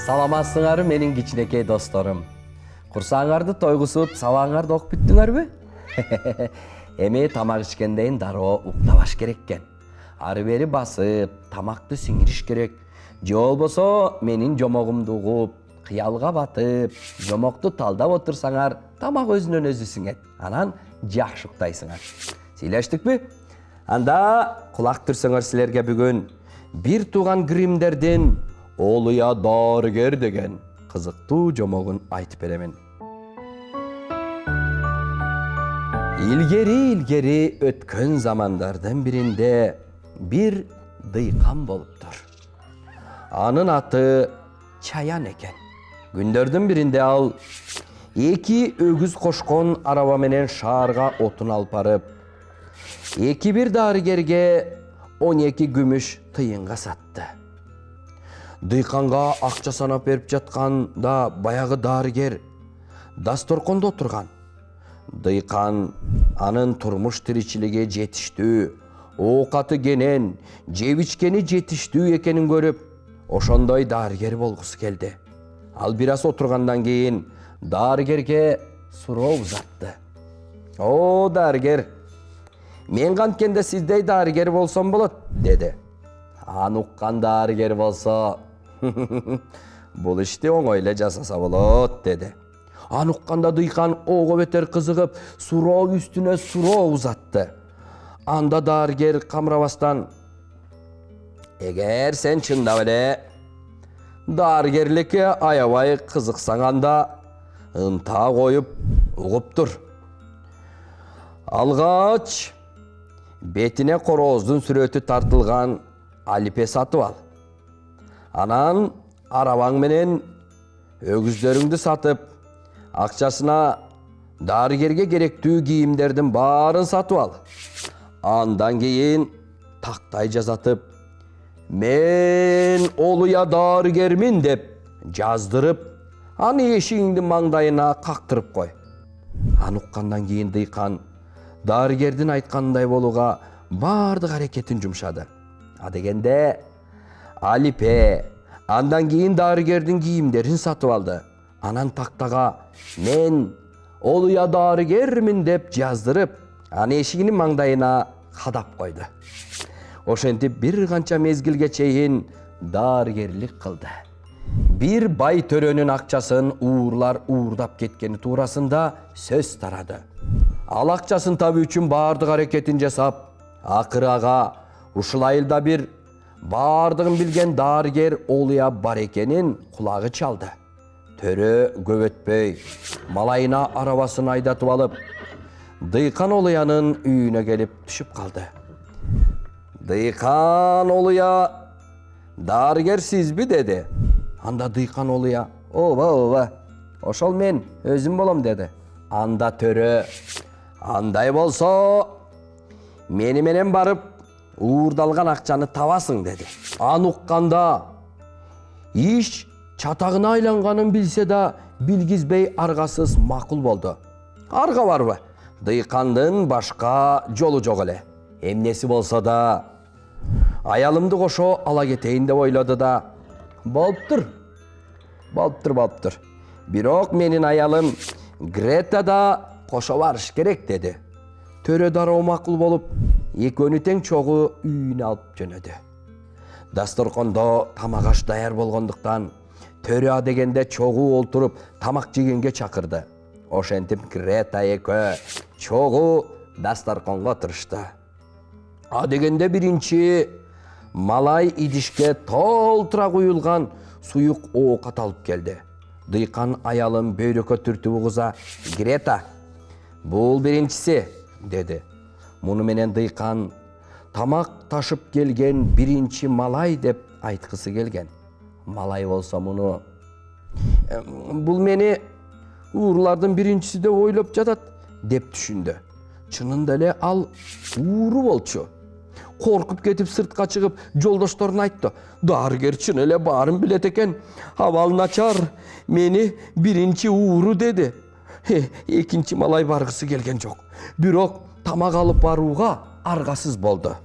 Саламатсыңар менин кичинекей досторум. Курсаңарды тойгусуп, сабаңарды окуп бүттүңөрбү? Эми тамак ичкенден дароо уктабаш керек экен. Ары бери басып, тамакты сиңириш керек. Же болбосо менин жомогумду угуп, кыялга батып, жомокту талдап отурсаңар, тамак өзүнөн өзү сиңет. Анан жакшы уктайсыңар. Сүйлөштүкпү? Анда кулак түрсөңөр силерге бүгүн бир тууган Гриммдердин Олуя дарыгер деген кызыктуу жомогун айтып беремин. Илгери өткөн замандардын биринде бир дыйкан болуптур. Анын аты Чаян экен. Күндөрдүн биринде ал эки өгүз кошкон араба менен шаарга отун алып барып, эки бир дарыгерге 12 күмүш тыйынга сатты. Дыйканга акча санап берип жатканда баягы дарыгер дасторкондо отурган. Дыйкан анын турмуш тиричилиги жетиштүү, оокаты кенен, жеп ичкени жетиштүү экенин көрүп, ошондой дарыгер болгусу келди. Ал бир аз отургандан кийин дарыгерге суроо узатты. О, дарыгер, мен канткенде сиздей дарыгер болсом болот, деди. Аны уккан дарыгер болсо, бул ишти оңой эле жасаса болот, деди. Аны укканда дыйкан ого бетер кызыгып, суроо үстүнө суроо узатты. Анда дарыгер камырабастан: эгер сен чындап эле дарыгерликке аябай кызыксаң, анда ынта коюп угуп тур. Алгач бетине корооздун сүрөтү тартылган алипе сатып ал. Анан арабаң менен өгүздөрүңдү сатып, акчасына дарыгерге керектүү кийимдердин баарын сатып ал. Андан кийин тактай жазатып, мен Олуя дарыгермин деп жаздырып, аны эшигиңдин маңдайына кактырып кой. Аны уккандан кийин дыйкан дарыгердин айтканындай болууга баардык аракетин жумшады. Адегенде алипе, андан кийин дарыгердин кийимдерин сатып алды. Анан тактага мен Олуя дарыгермин деп жаздырып, аны эшигинин маңдайына кадап койду. Ошентип бир канча мезгилге чейин дарыгерлик кылды. Бир бай төрөнүн акчасын уурлар уурдап кеткени туурасында сөз тарады. Ал акчасын табуу үчүн баардык аракетин жасап, акыры ага ушул айылда бир баардыгын билген дарыгер Олуя бар экенин кулагы чалды. Төрө көп өтпөй малайына арабасын айдатып алып, дыйкан Олуянын үйүнө келип түшүп калды. Дыйкан Олуя, дарыгер сизби, деди. Анда дыйкан Олуя: ооба, ошол мен өзүм болом, деди. Анда төрө: андай болсо мени менен барып уурдалган акчаны табасың, деди. Аны укканда иш чатагына айланганын билсе да билгизбей аргасыз макул болду. Арга барбы? Дыйкандын башка жолу жок эле. Эмнеси болсо да аялымды кошо ала кетейин деп ойлоду да, болуптур. Бирок менин аялым Грета да кошо барыш керек, деди. Төрө дароо макул болуп, экөөнү тең чогуу үйүнө алып жөнөдү. Дасторкондо тамак аш даяр болгондуктан төрө адегенде чогуу олтуруп тамак жегенге чакырды. Ошентип Грета экөө чогуу дасторконго отурушту. Адегенде биринчи малай идишке толтура куюлган суюк оокат алып келди. Дыйкан аялым бөйрөккө түртүп угуза: Грета, бул биринчиси, деди. Муну менен дыйкан тамак ташып келген биринчи малай деп айткысы келген. Малай болсо муну: бул мени уурлардын биринчиси деп ойлоп жатат, деп түшүндү. Чынында эле ал ууру болчу. Коркуп кетип сыртка чыгып жолдошторуна айтты: дарыгер чын эле баарын билет экен, абал начар, мени биринчи ууру, деди. Экинчи малай баргысы келген жок, бирок тамак алып барууга аргасыз болду.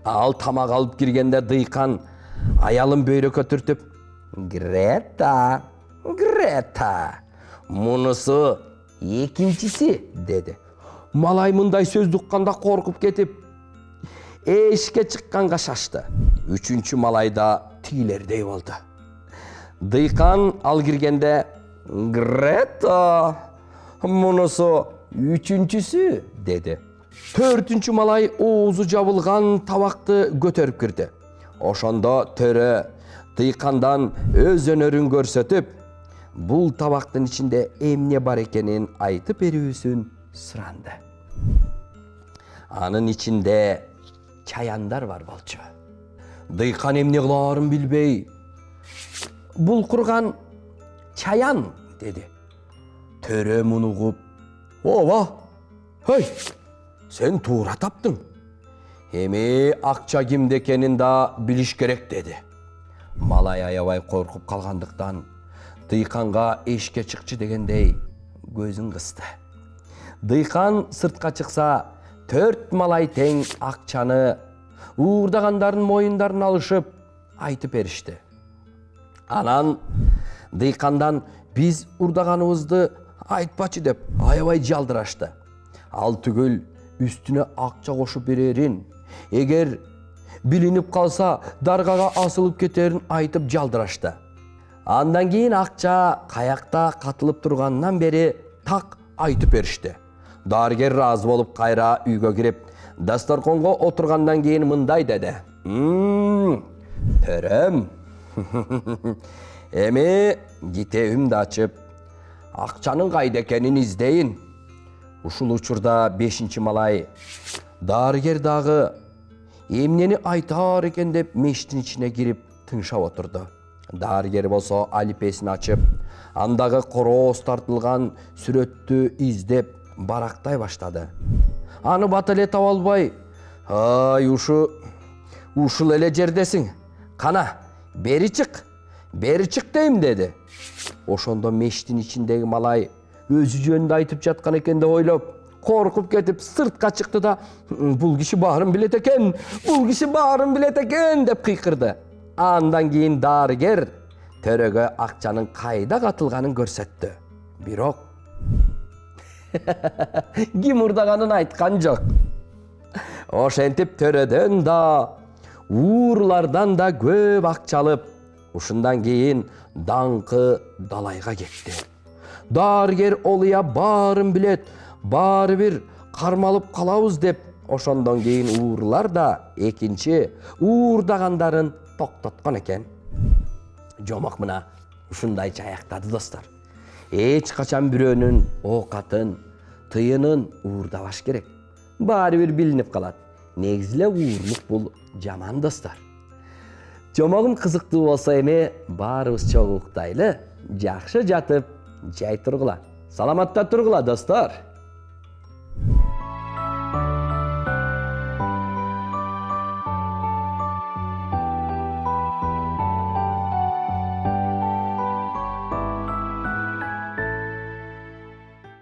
Ал тамак алып киргенде дыйкан аялын бөйрөккө түртүп: Greta, Greta. Munысы ekинчиси, dedi. Малай мындай сөз укканда коркуп кетип, эшикке чыкканга шашты. Үчүнчү малай да тигилердей болду. Дыйкан ал киргенде, Greta, munысы үчүнчүсү, dedi. Төртүнчү малай оозу жабылган табакты көтөрүп кирди. Ошондо төрө Дыйкандан өз өнөрүн көрсөтүп, бул табактын ичинде эмне бар экенин айтып берүүсүн суранды. Анын ичинде чаяндар бар болчу. Дыйкан эмне кылаарын билбей, бул курган чаян, dedi. Төрө муну угуп, ооба, хей, сен туура таптың. Эми акча кимде экенин да билиш керек, dedi. Малай аябай коркуп калгандыктан Дыйканга эшикке чыкчы дегендей көзүн кысты. Дыйкан сыртка чыкса, 4 малай тең акчаны уурдагандардын моюндарын алышып айтып беришти. Анан Дыйкандан биз урдаганыбызды айтпачы деп аябай жалдырашты. Ал түгүл үстүнө акча кошуп берерин, эгер билинип калса даргага асылып кетерин айтып жалдырашты. Андан кийин акча каякта катылып тургандан бери так айтып беришти. Дарыгер разы болуп кайра үйгө кирип, дасторконго отургандан кийин мындай деди. Төрөм, эми китебимди ачып, акчанын кайда экенин издейин. Ушул учурда 5-чи малай дарыгер дагы эмнени айтар экен деп мештин ичине кирип тыңшап отурду. Дарыгер болсо алипесин ачып, андагы корооз тартылган сүрөттү издеп барактай баштады. Аны бата эле таба албай, "Ай, ушул эле жердесиң. Кана, бери чык дейм", dedi. Ошондо мештин ичиндеги малай өзү жөнүндө айтып жаткан экен деп ойлоп, коркуп кетип сыртка чыкты да, "Бул киши баарын билет экен, деп кыйкырды. Андан кийин дарыгер төрөгө акчанын кайда катылганын көрсөттү. Бирок ким урдаганын айткан жок. Ошентип төрөдөн да, уурлардан да көп акча алып, ушундан кийин даңкы далайга кетти. Дарыгер олуя баарын билет, баары бир кармалып калабыз деп, ошондон кийин уурлар да экинчи уурдагандарын токтоткон экен. Жомок мына ушундайча аяктады, достор. Эч качан бирөөнүн оокатын, тыйынын уурдабаш керек. Баары бир билинип калат. Негизи эле уурлук бул жаман, достор. Жомогум кызыктуу болсо эми баарыбыз чогуу уктайлы, жакшы жатып, жай тургула. Саламатта тургула, достор.